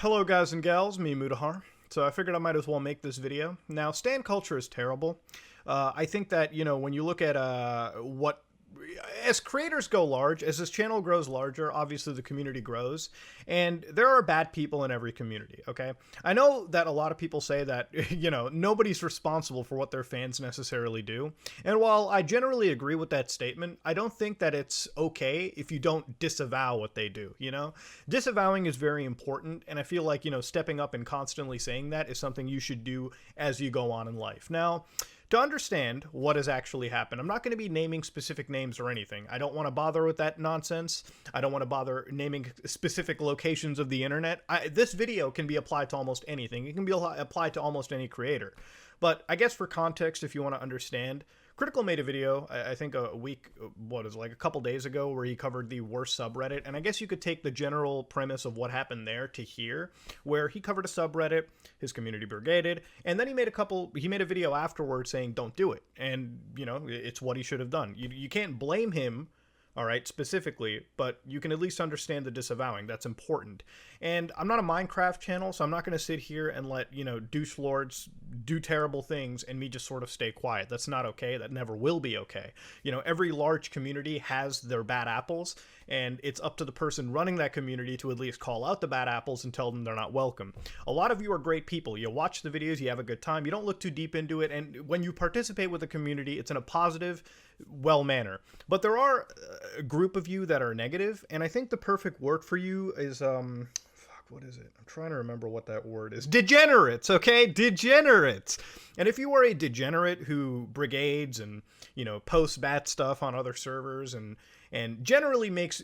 Hello guys and gals, me Mudahar. So I figured I might as well make this video. Now, stan culture is terrible. I think that, when you look at as creators go large, as this channel grows larger, obviously the community grows, and there are bad people in every community, okay? I know that a lot of people say that, nobody's responsible for what their fans necessarily do, and while I generally agree with that statement, I don't think that it's okay if you don't disavow what they do, Disavowing is very important, and I feel like, stepping up and constantly saying that is something you should do as you go on in life. Now, to understand what has actually happened, I'm not going to be naming specific names or anything. I don't want to bother with that nonsense. I don't want to bother naming specific locations of the internet. This video can be applied to almost anything. It can be applied to almost any creator. But I guess for context, if you want to understand, Critical made a video, I think a couple days ago, where he covered the worst subreddit, and I guess you could take the general premise of what happened there to here, where he covered a subreddit, his community brigaded, and then he made a video afterwards saying don't do it, and it's what he should have done. You can't blame him, all right, specifically, but you can at least understand the disavowing. That's important. And I'm not a Minecraft channel, so I'm not going to sit here and let, douche lords do terrible things and me just sort of stay quiet. That's not okay. That never will be okay. Every large community has their bad apples, and it's up to the person running that community to at least call out the bad apples and tell them they're not welcome. A lot of you are great people. You watch the videos, you have a good time, you don't look too deep into it, and when you participate with the community, it's in a positive, well manner. But there are a group of you that are negative, and I think the perfect word for you is what is it? I'm trying to remember what that word is. Degenerates, okay? Degenerates. And if you are a degenerate who brigades and, posts bad stuff on other servers and generally makes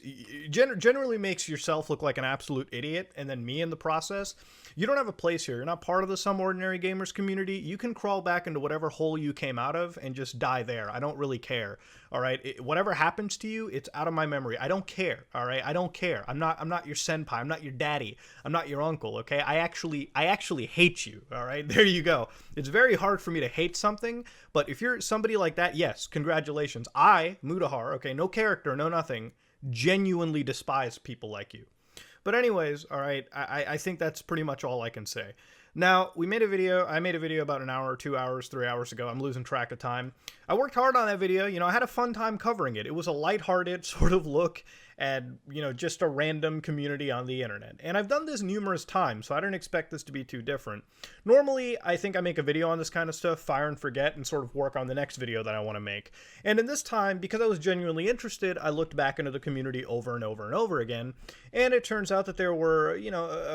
yourself look like an absolute idiot, and then me in the process, you don't have a place here. You're not part of the Some Ordinary Gamers community. You can crawl back into whatever hole you came out of and just die there. I don't really care. All right, whatever happens to you, it's out of my memory. I don't care. All right, I don't care. I'm not your senpai. I'm not your daddy. I'm not your uncle. Okay, I actually hate you. All right, there you go. It's very hard for me to hate something, but if you're somebody like that, yes, congratulations. I, Mudahar, okay, no character, no nothing, genuinely despise people like you. But anyways, all right, I think that's pretty much all I can say. Now, I made a video about an hour, 2 hours, 3 hours ago. I'm losing track of time. I worked hard on that video. I had a fun time covering it. It was a lighthearted sort of look at, just a random community on the internet. And I've done this numerous times, so I didn't expect this to be too different. Normally, I think I make a video on this kind of stuff, fire and forget, and sort of work on the next video that I want to make. And in this time, because I was genuinely interested, I looked back into the community over and over and over again. And it turns out that there were,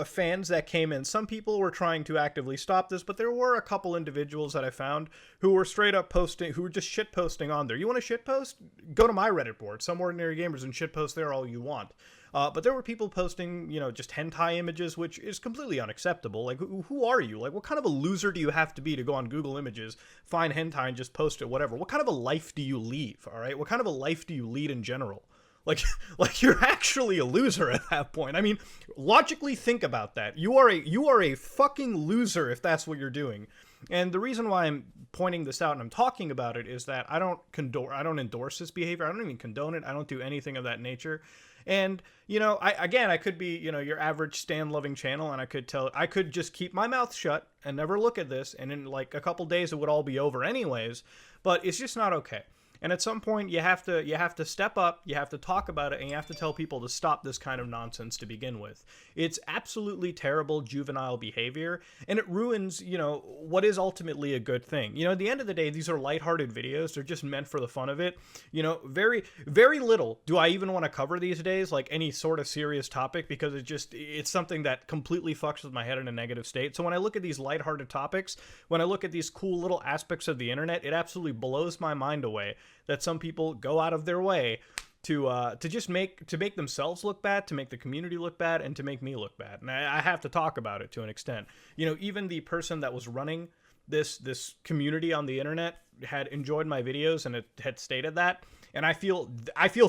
fans that came in. Some people were trying to actively stop this, but there were a couple individuals that I found who were straight up posting, who were just shit posting on there. You want to shit post? Go to my Reddit board, Some Ordinary Gamers, and shit post there all you want. But there were people posting, just hentai images, which is completely unacceptable. Like, who are you? Like, what kind of a loser do you have to be to go on Google Images, find hentai, and just post it, whatever? What kind of a life do you lead, all right? What kind of a life do you lead in general? Like you're actually a loser at that point. I mean, logically think about that. You are a fucking loser if that's what you're doing. And the reason why I'm pointing this out and I'm talking about it is that I don't endorse this behavior. I don't even condone it. I don't do anything of that nature. And, I could be, your average stan-loving channel, and I could just keep my mouth shut and never look at this, and in like a couple days it would all be over anyways, but it's just not okay. And at some point, you have to step up, you have to talk about it, and you have to tell people to stop this kind of nonsense to begin with. It's absolutely terrible juvenile behavior, and it ruins, what is ultimately a good thing. At the end of the day, these are lighthearted videos. They're just meant for the fun of it. Very, very little do I even want to cover these days, like any sort of serious topic, because it's something that completely fucks with my head in a negative state. So when I look at these lighthearted topics, when I look at these cool little aspects of the internet, it absolutely blows my mind away that some people go out of their way to just make themselves look bad, to make the community look bad, and to make me look bad. And I have to talk about it to an extent. Even the person that was running this community on the internet had enjoyed my videos and it had stated that. And I feel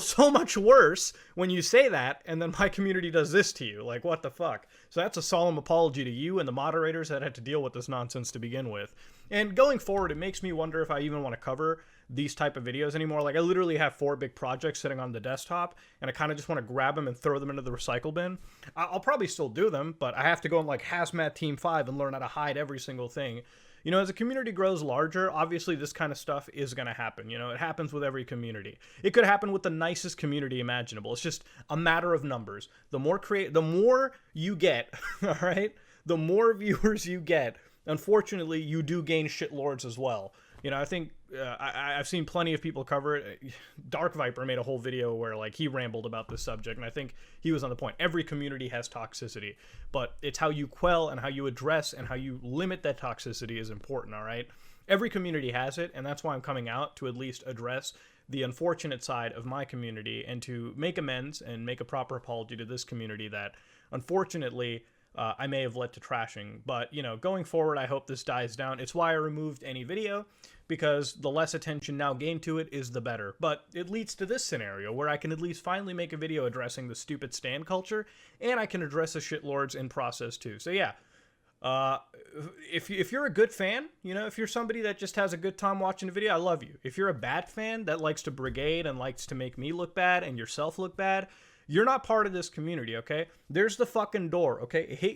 so much worse when you say that, and then my community does this to you. Like, what the fuck? So that's a solemn apology to you and the moderators that had to deal with this nonsense to begin with. And going forward, it makes me wonder if I even want to cover these type of videos anymore. Like, I literally have 4 big projects sitting on the desktop, and I kind of just want to grab them and throw them into the recycle bin. I'll probably still do them, but I have to go in like Hazmat Team 5 and learn how to hide every single thing. You know, as a community grows larger, obviously this kind of stuff is going to happen. You know, it happens with every community. It could happen with the nicest community imaginable. It's just a matter of numbers. The more you get, all right, the more viewers you get, unfortunately, you do gain shitlords as well. You know, I think I've seen plenty of people cover it. Dark Viper made a whole video where, like, he rambled about this subject, and I think he was on the point. Every community has toxicity, but it's how you quell and how you address and how you limit that toxicity is important, all right? Every community has it, and that's why I'm coming out to at least address the unfortunate side of my community and to make amends and make a proper apology to this community that, unfortunately, I may have led to trashing. But, you know, going forward, I hope this dies down. It's why I removed any video, because the less attention now gained to it is the better. But it leads to this scenario where I can at least finally make a video addressing the stupid stan culture, and I can address the shitlords in process too. So yeah, if you're a good fan, you know, if you're somebody that just has a good time watching a video, I love you. If you're a bad fan that likes to brigade and likes to make me look bad and yourself look bad, you're not part of this community, okay? There's the fucking door, okay? Hate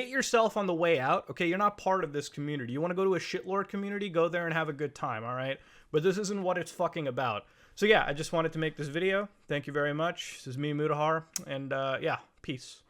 yourself on the way out, okay? You're not part of this community. You want to go to a shitlord community? Go there and have a good time, all right? But this isn't what it's fucking about. So yeah, I just wanted to make this video. Thank you very much. This is me, Mudahar, and yeah, peace.